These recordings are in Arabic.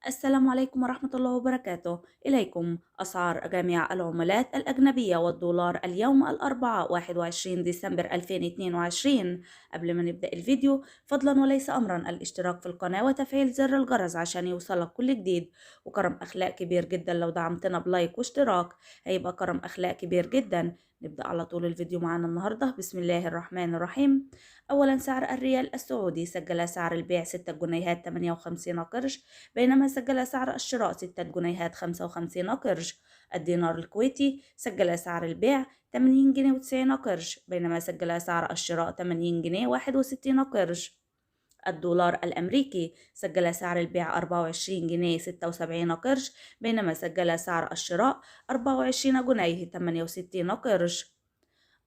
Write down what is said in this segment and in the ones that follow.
السلام عليكم ورحمة الله وبركاته. إليكم أسعار جميع العملات الأجنبية والدولار اليوم الأربعاء 21 ديسمبر 2022. قبل ما نبدأ الفيديو فضلا وليس أمرا الاشتراك في القناة وتفعيل زر الجرس عشان يوصلك كل جديد، وكرم أخلاق كبير جدا لو دعمتنا بلايك واشتراك، هيبقى كرم أخلاق كبير جدا. نبدأ على طول الفيديو معانا النهاردة. بسم الله الرحمن الرحيم. أولا سعر الريال السعودي سجل سعر البيع 6 جنيهات 58 قرش، بينما سجل سعر الشراء 6 جنيهات 55 قرش. الدينار الكويتي سجل سعر البيع 80 جنيه و90 قرش، بينما سجل سعر الشراء 80 جنيه 61 قرش. الدولار الأمريكي سجل سعر البيع 24 جنيه 76 قرش، بينما سجل سعر الشراء 24 جنيه 68 قرش.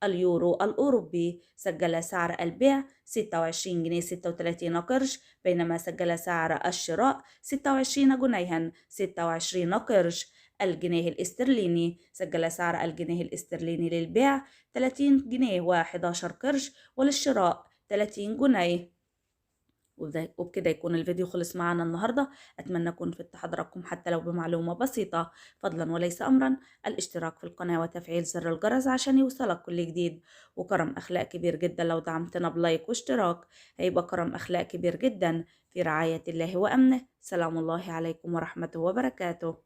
اليورو الأوروبي سجل سعر البيع 26 جنيه 36 قرش، بينما سجل سعر الشراء 26 جنيها 26 قرش. الجنيه الاسترليني سجل سعر الجنيه الاسترليني للبيع 30 جنيه و11 قرش، وللشراء 30 جنيه. وبكده يكون الفيديو خلص معانا النهاردة. أتمنى أكون فدت حضراتكم حتى لو بمعلومة بسيطة، فضلا وليس أمرا الاشتراك في القناة وتفعيل زر الجرس عشان يوصلك كل جديد، وكرم أخلاق كبير جدا لو دعمتنا بلايك واشتراك، هيبقى كرم أخلاق كبير جدا. في رعاية الله وأمنه. سلام الله عليكم ورحمته وبركاته.